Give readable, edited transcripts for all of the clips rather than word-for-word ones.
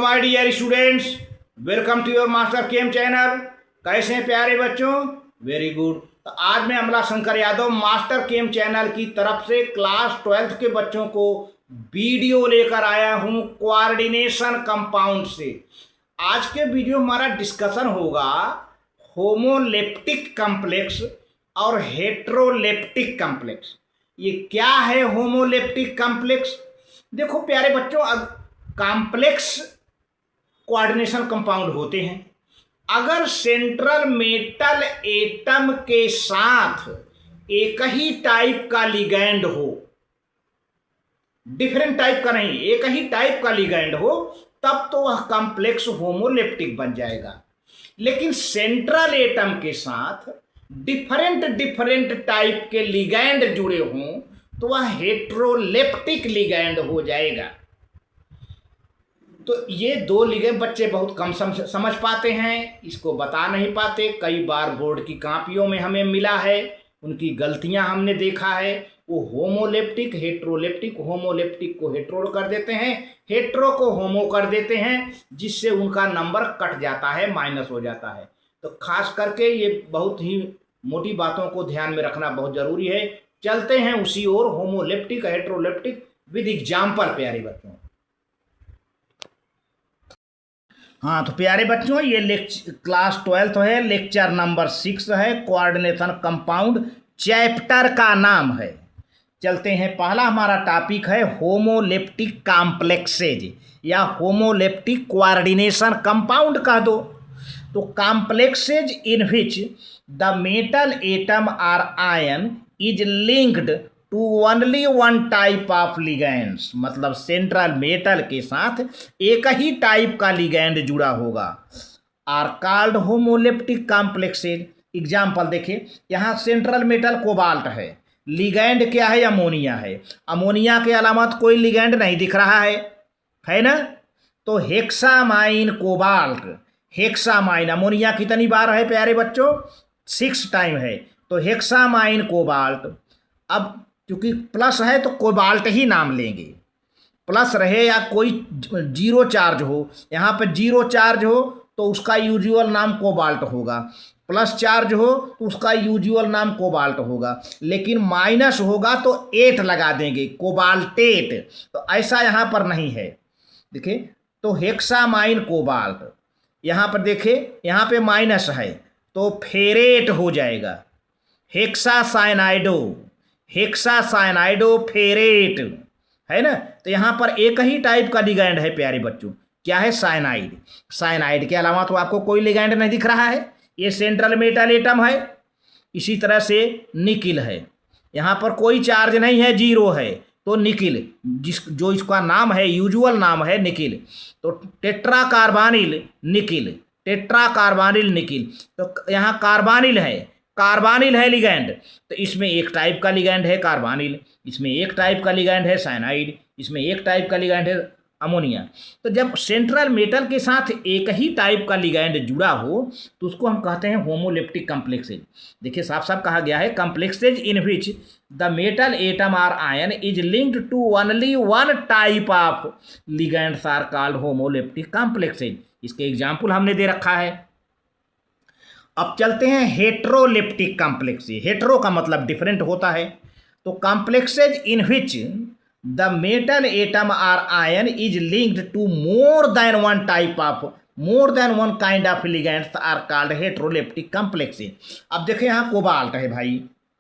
My dear students, welcome to your master chem channel. कैसे हैं प्यारे बच्चों? Very good. तो आज मैं Amla Shankar Yadav master chem channel की तरफ से क्लास 12th के बच्चों को वीडियो लेकर आया हूं कोऑर्डिनेशन कंपाउंड से। आज के वीडियो हमारा डिस्कशन होगा होमोलेप्टिक कॉम्प्लेक्स और हेट्रोलेप्टिक कॉम्प्लेक्स। ये क्या है होमोलेप्टिक कॉम्प्लेक्स? देखो प्यारे बच्चों, कॉम्प्लेक्स कोऑर्डिनेशन कंपाउंड होते हैं अगर सेंट्रल मेटल एटम के साथ एक ही टाइप का लिगैंड हो, डिफरेंट टाइप का नहीं, एक ही टाइप का लिगैंड हो, तब तो वह कॉम्प्लेक्स होमोलेप्टिक बन जाएगा। लेकिन सेंट्रल एटम के साथ डिफरेंट टाइप के लिगैंड जुड़े हों तो वह हेट्रोलेप्टिक लिगैंड हो जाएगा। तो ये दो लिगैंड बच्चे बहुत कम समझ पाते हैं, इसको बता नहीं पाते। कई बार बोर्ड की कॉपियों में हमें मिला है, उनकी गलतियां हमने देखा है। वो होमोलेप्टिक हेट्रोलेप्टिक, होमोलेप्टिक को हेट्रो कर देते हैं, हेट्रो को होमो कर देते हैं, जिससे उनका नंबर कट जाता है, माइनस हो जाता है। तो खास करके ये बहुत ही मोटी बातों को ध्यान में रखना बहुत जरूरी है। चलते हैं उसी ओर, होमोलेप्टिक हेट्रोलेप्टिक विद एग्जाम्पल प्यारे बच्चों। हाँ तो प्यारे बच्चों, ये क्लास 12 है, लेक्चर नंबर 6 है, कोऑर्डिनेशन कंपाउंड, चैप्टर का नाम है। चलते हैं, पहला हमारा टॉपिक है होमोलेप्टिक कॉम्प्लेक्सेज या होमोलेप्टिक कोऑर्डिनेशन कंपाउंड कह दो। तो complexes in which the metal atom or ion is linked to only one type of ligands, मतलब सेंट्रल मेटल के साथ एक ही टाइप का लिगैंड जुड़ा होगा, are called homoleptic complexes. Example देखिए, यहाँ सेंट्रल मेटल कोबाल्ट है, लिगैंड क्या है? अमोनिया है। अमोनिया के अलावा कोई लिगैंड नहीं दिख रहा है ना? तो हेक्सामाइन कोबाल्ट, हेक्सामाइन, अमोनिया कितनी बार है प्यारे बच्चों? 6 टाइम है। तो हेक्सामाइन कोबाल्ट। अब क्योंकि प्लस है तो कोबाल्ट ही नाम लेंगे, प्लस रहे या कोई जीरो चार्ज हो। यहाँ पे जीरो चार्ज हो तो उसका यूजुअल नाम कोबाल्ट होगा, प्लस चार्ज हो तो उसका यूजुअल नाम कोबाल्ट होगा, लेकिन माइनस होगा तो 8 लगा देंगे, कोबाल्टेट। तो ऐसा यहाँ पर नहीं है। देखिए, तो हेक्सामाइन कोबाल्ट, यहाँ पर देखिए, यहाँ पे माइनस है तो फेरेट हो जाएगा, हेक्सासाइनाइडो, हेक्सासाइनाइडो फेरेट, है ना? तो यहाँ पर एक ही टाइप का लिगैंड है प्यारे बच्चों, क्या है? साइनाइड। साइनाइड के अलावा तो आपको कोई लिगैंड नहीं दिख रहा है। ये सेंट्रल मेटल एटम है। इसी तरह से निकिल है, यहाँ पर कोई चार्ज नहीं है, जीरो है, तो निकिल, जो इसका नाम है, यूजुअल नाम है निकिल। तो टेट्रा कार्बानिल निकिल, टेट्रा कार्बानिल निकिल। तो यहाँ कार्बानिल है, कार्बानिल है लिगैंड, तो इसमें एक टाइप का लिगैंड है कार्बानिल, इसमें एक टाइप का लिगैंड है साइनाइड, इसमें एक टाइप का लिगैंड है अमोनिया। तो जब सेंट्रल मेटल के साथ एक ही टाइप का लिगैंड जुड़ा हो तो उसको हम कहते हैं होमोलेप्टिक कॉम्प्लेक्सेज। देखिए, साफ साफ कहा गया है, complexes in which the metal atom or ion is linked to only one type of ligands are called homoleptic complexes. इसके एग्जाम्पल हमने दे रखा है। अब चलते हैं हेट्रोलेप्टिक कॉम्प्लेक्सेज। हेट्रो का मतलब डिफरेंट होता है। तो complexes in which the metal atom or ion is linked to more than one type of, more than one kind of ligands are called heteroleptic complexes. अब देखिए, यहाँ कोबाल्ट है भाई,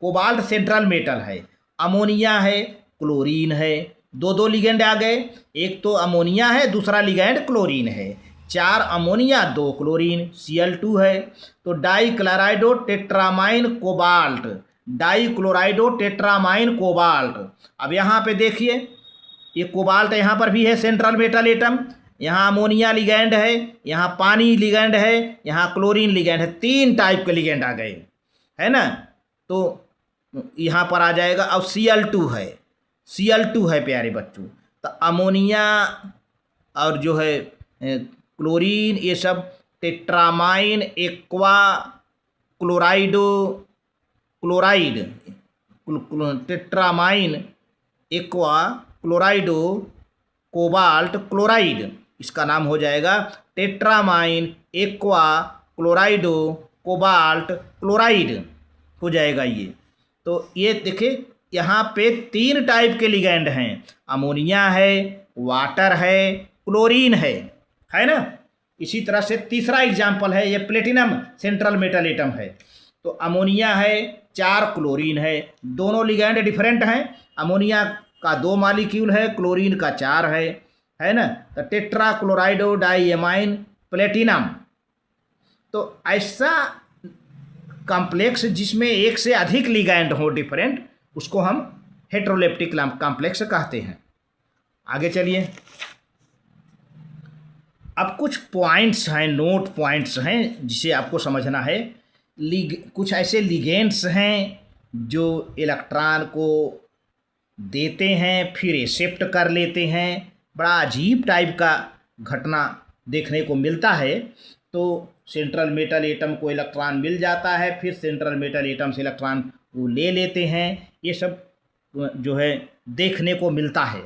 कोबाल्ट सेंट्रल मेटल है, ammonia है, chlorine है, दो ligand आ गए। एक तो अमोनिया है, दूसरा लिगैंड क्लोरीन है। 4 अमोनिया 2 क्लोरीन, Cl2 है। तो डाइक्लोराइडो टेट्रामाइन कोबाल्ट, डाइक्लोराइडो टेट्रामाइन कोबाल्ट। अब यहाँ पे देखिए, ये कोबाल्ट यहाँ पर भी है, सेंट्रल मेटल एटम, यहाँ अमोनिया लिगैंड है, यहाँ पानी लिगैंड है, यहाँ क्लोरीन लिगैंड है। 3 टाइप के लिगैंड आ गए, है ना? तो यहाँ पर आ जाएगा। अब Cl2 है, Cl2 है प्यारे बच्चों। तो अमोनिया और जो है क्लोरीन, ये सब टेट्रामाइन aqua क्लोराइडो, chloride, टेट्रामाइन aqua क्लोराइडो cobalt chloride, इसका नाम हो जाएगा टेट्रामाइन एक्वा क्लोराइडो कोबाल्ट क्लोराइड हो जाएगा ये। तो ये देखिए यहाँ पे 3 टाइप के लिगैंड हैं, अमोनिया है, वाटर है, क्लोरीन है ना। इसी तरह से तीसरा एग्जाम्पल है ये प्लेटिनम सेंट्रल मेटल एटम है। तो अमोनिया है, 4 क्लोरीन है, दोनों लिगैंड डिफरेंट हैं। अमोनिया का 2 मॉलिक्यूल है, क्लोरीन का 4 है ना। तो टेट्रा क्लोराइडो डाइएमाइन प्लेटिनम। तो ऐसा कॉम्प्लेक्स जिसमें एक से अधिक लिगैंड हो डिफरेंट, उसको हम हेटेरोलेप्टिक कॉम्प्लेक्स कहते हैं। आगे चलिए, अब कुछ पॉइंट्स हैं, नोट पॉइंट्स हैं जिसे आपको समझना है। कुछ ऐसे लिगेंड्स हैं जो इलेक्ट्रॉन को देते हैं फिर एक्सेप्ट कर लेते हैं। बड़ा अजीब टाइप का घटना देखने को मिलता है। तो सेंट्रल मेटल एटम को इलेक्ट्रॉन मिल जाता है, फिर सेंट्रल मेटल एटम से इलेक्ट्रॉन वो ले लेते हैं। ये सब जो है देखने को मिलता है,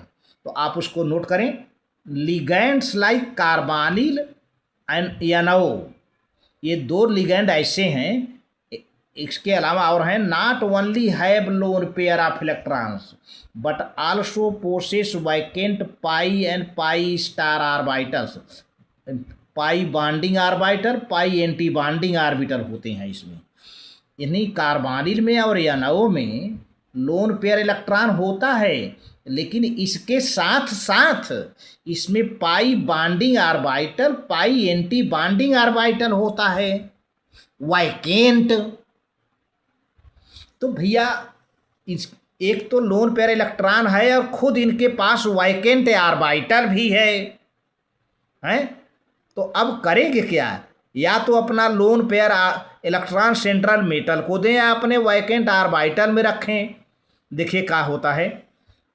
तो आप उसको नोट करें। Ligands like carbonyl and NO, ये 2 लिगैंड ऐसे हैं। इसके अलावा और हैं, not only have lone pair of electrons but also possess vacant pi and pi star orbitals. Pi bonding orbital, pi anti bonding orbital होते हैं इसमें। यानी कार्बोनिल में और NO में लोन पेयर इलेक्ट्रॉन होता है, लेकिन इसके साथ साथ इसमें पाई bonding orbital, pi anti bonding orbital होता है, वैकेंट। तो भैया इस एक तो लोन पेयर इलेक्ट्रॉन है और खुद इनके पास वैकेंट ऑर्बिटल भी है। तो अब करेंगे क्या? या तो अपना loan pair electron central metal को दें या अपने वैकेंट ऑर्बिटल में रखें। देखिए क्या होता है।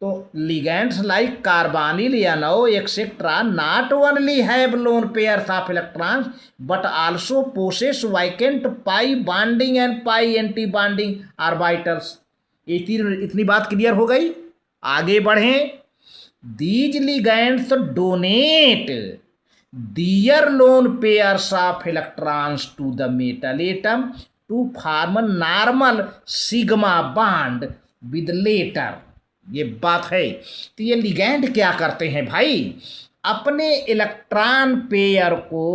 तो ligands like carbonyl NO etcetera not only have lone pairs of electrons but also possess vacant pi bonding and pi anti bonding orbitals. इतनी बात क्लियर हो गई। आगे बढ़ें। These ligands donate their lone pairs of electrons to the metal atom to form normal sigma bond with latter. ये बात है। तो ये लिगैंड क्या करते हैं भाई, अपने इलेक्ट्रॉन पेयर को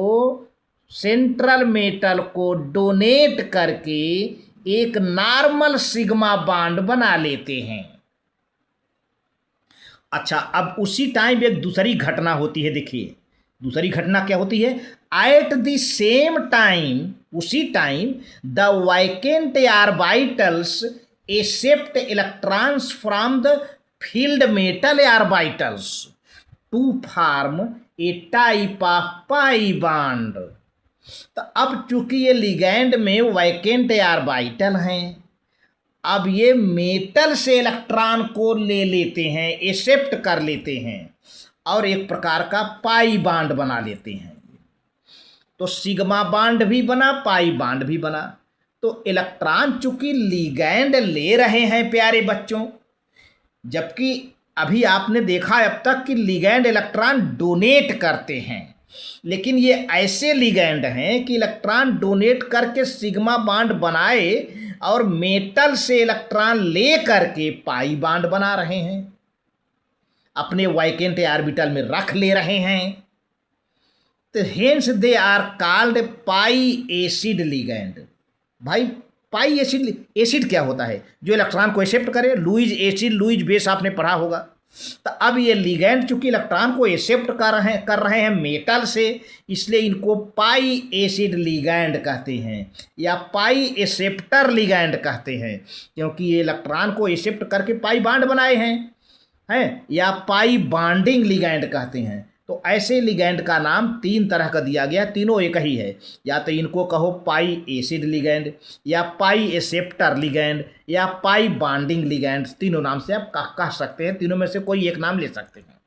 सेंट्रल मेटल को डोनेट करके एक नॉर्मल सिग्मा बॉन्ड बना लेते हैं। अच्छा, अब उसी टाइम एक दूसरी घटना होती है। देखिए दूसरी घटना क्या होती है। एट द सेम टाइम, उसी time the vacant orbitals accept electrons from the filled metal orbitals to form a type of pi bond. तो अब चूंकि ये लिगैंड में वैकेंट ऑर्बिटल हैं, अब ये मेटल से इलेक्ट्रॉन को ले लेते हैं, एक्सेप्ट कर लेते हैं और एक प्रकार का पाई बॉन्ड बना लेते हैं। तो सिग्मा बॉन्ड भी बना, पाई बॉन्ड भी बना। तो इलेक्ट्रॉन चूंकि लिगैंड ले रहे हैं प्यारे बच्चों, जबकि अभी आपने देखा अब तक कि लिगैंड इलेक्ट्रॉन डोनेट करते हैं, लेकिन ये ऐसे लिगैंड हैं कि इलेक्ट्रॉन डोनेट करके सिग्मा बॉन्ड बनाए और मेटल से इलेक्ट्रॉन ले करके पाई बॉन्ड बना रहे हैं, अपने वैकेंट ऑर्बिटल में रख ले रहे हैं। तो hence they are called pi acid ligand. भाई पाई एसिड क्या होता है? जो इलेक्ट्रॉन को एक्सेप्ट करे। लुईज एसिड, लुईज बेस आपने पढ़ा होगा। तो अब ये लिगैंड चूंकि इलेक्ट्रॉन को एक्सेप्ट कर रहे हैं मेटल से, इसलिए इनको पाई एसिड लिगैंड कहते हैं या पाई एक्सेप्टर लिगैंड कहते हैं, क्योंकि ये इलेक्ट्रॉन को एक्सेप्ट करके पाई बॉन्ड बनाए हैं या पाई बॉन्डिंग लिगैंड कहते हैं। तो ऐसे लिगैंड का नाम 3 तरह का दिया गया, तीनों एक ही है। या तो इनको कहो पाई एसिड लिगैंड या पाई एक्सेप्टर लिगैंड या पाई बॉन्डिंग लिगैंड। तीनों नाम से आप कह सकते हैं, तीनों में से कोई एक नाम ले सकते हैं।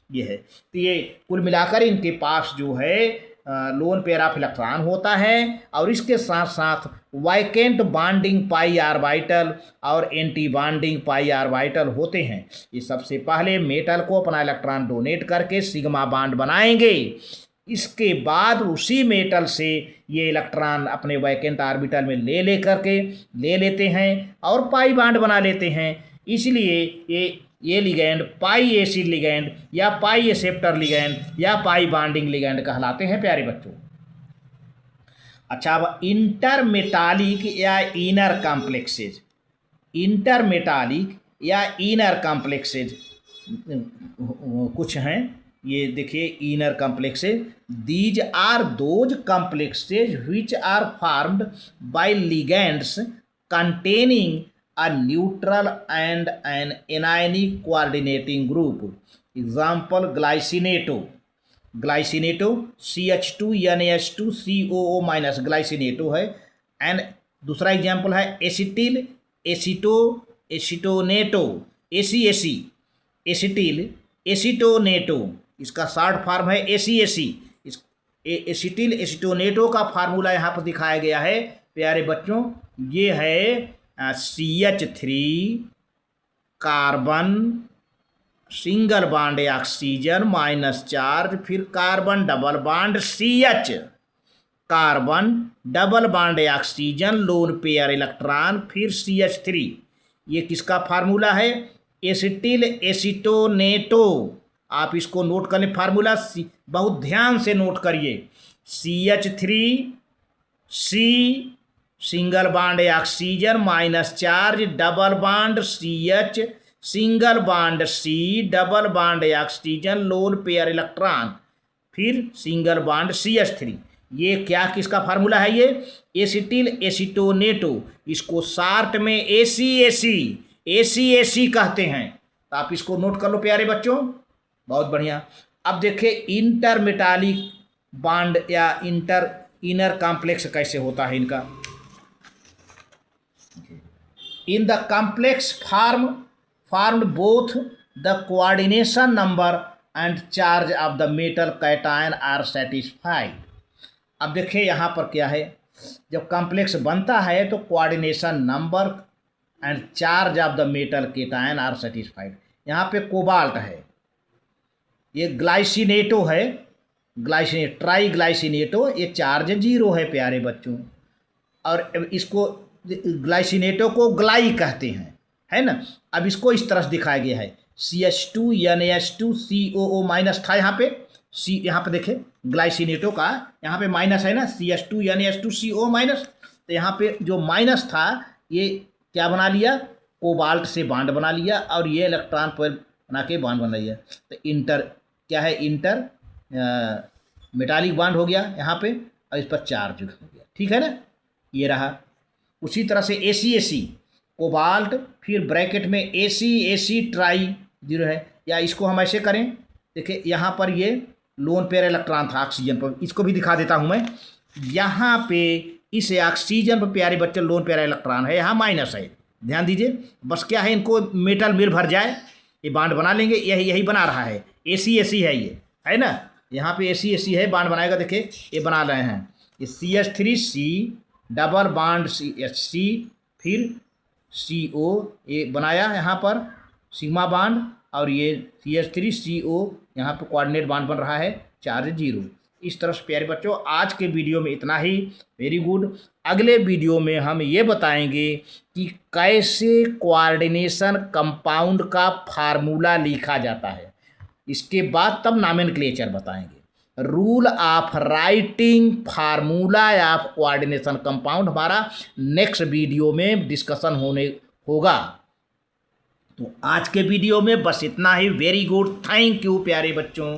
ये है। तो ये कुल मिलाकर इनके पास जो है लोन पेयर ऑफ इलेक्ट्रॉन होता है और इसके साथ साथ वैकेंट बॉन्डिंग पाई ऑर्बिटल और एंटी बॉन्डिंग पाई ऑर्बिटल होते हैं। ये सबसे पहले मेटल को अपना इलेक्ट्रॉन डोनेट करके सिग्मा बॉन्ड बनाएंगे, इसके बाद उसी मेटल से ये इलेक्ट्रॉन अपने वैकेंट ऑर्बिटल में ले लेते हैं और पाई बॉन्ड बना लेते हैं। इसलिए ये लिगैंड पाई एसिड लिगैंड या पाई एक्सेप्टर लिगैंड या पाई बॉन्डिंग लिगैंड कहलाते हैं प्यारे बच्चों। अच्छा, अब इंटरमेटालिक या इनर कॉम्प्लेक्सेज, इंटरमेटालिक या इनर कॉम्प्लेक्सेज कुछ हैं, ये देखिए inner complexes. These are those complexes which are formed by ligands containing a neutral and an anionic coordinating group. Example, glycinato CH2NH2COO minus glycinato है। एंड दूसरा एग्जाम्पल है एसिटिल एसिटोनेटो एसिटिल एसिटोनेटो, इसका short form है ACAC। Acetyl एसिटोनेटो का formula यहाँ पर दिखाया गया है प्यारे बच्चों, ये है CH3 carbon single bond oxygen minus charge, फिर carbon double bond CH, carbon double bond oxygen lone pair electron, फिर CH3। ये किसका फार्मूला है? Acetyl acetonato. आप इसको नोट कर लें फार्मूला, बहुत ध्यान से नोट करिए। CH3C single bond oxygen minus charge, double bond CH, single bond C, double bond oxygen lone pair electron, फिर सिंगल बॉन्ड CH3। ये क्या किसका फार्मूला है? ये एसिटिल एसिटोनेटो, इसको शॉर्ट में ACAC कहते हैं। तो आप इसको नोट कर लो प्यारे बच्चों, बहुत बढ़िया। अब देखिए इंटरमेटालिक बॉन्ड या इनर कॉम्प्लेक्स कैसे होता है इनका। In the complex formed both the coordination number and charge of the metal cation are satisfied। अब देखिए यहाँ पर क्या है, जब कॉम्प्लेक्स बनता है तो coordination number and charge of the metal cation are satisfied. यहाँ पे कोबाल्ट है, ये ग्लाइसिनेटो है, ट्राईग्लाइसिनेटो, ये चार्ज 0 है प्यारे बच्चों, और इसको ग्लाइसिनेटो को ग्लाई कहते हैं, है ना। अब इसको इस तरह से दिखाया गया है, CH2NH2COO माइनस था यहाँ पे, यहाँ पे देखें ग्लाइसिनेटो का यहाँ पे माइनस है ना, CH2NH2CO माइनस, तो यहाँ पे जो माइनस था ये क्या बना लिया, कोबाल्ट से बॉन्ड बना लिया, और ये इलेक्ट्रॉन पर बना के बॉन्ड बना लिया। तो इंटर क्या है, इंटर मेटालिक बॉन्ड हो गया यहाँ पे, और इस पर चार्ज हो गया, ठीक है ना। ये रहा। उसी तरह से ACAC कोबाल्ट, फिर ब्रैकेट में ACAC ट्राई 0 है, या इसको हम ऐसे करें, देखिए यहाँ पर ये लोन पेयर इलेक्ट्रॉन था ऑक्सीजन पर, इसको भी दिखा देता हूँ मैं। यहाँ पे इस ऑक्सीजन पर प्यारे बच्चे लोन पेयर इलेक्ट्रॉन है, यहाँ माइनस है, ध्यान दीजिए। बस क्या है, इनको मेटल मिल भर जाए, ये बॉन्ड बना लेंगे, यही बना रहा है, ACAC है, ये है ना, यहाँ पे ACAC है, बॉन्ड बनाएगा, देखिए ये बना रहे हैं, ये CH3C डबल बॉन्ड CH3, फिर CO, ये बनाया यहाँ पर सिग्मा बॉन्ड, और ये CH3CO यहाँ पर कोऑर्डिनेट बॉन्ड बन रहा है, चार्ज 0। इस तरह से प्यारे बच्चों आज के वीडियो में इतना ही। Very good. अगले वीडियो में हम ये बताएंगे कि कैसे कोऑर्डिनेशन कंपाउंड का फार्मूला लिखा जाता है, इसके बाद तब नॉमेनक्लेचर बताएंगे। Rule of writing formula of coordination compound हमारा नेक्स्ट वीडियो में डिस्कशन होगा। तो आज के वीडियो में बस इतना ही। वेरी गुड, थैंक यू प्यारे बच्चों।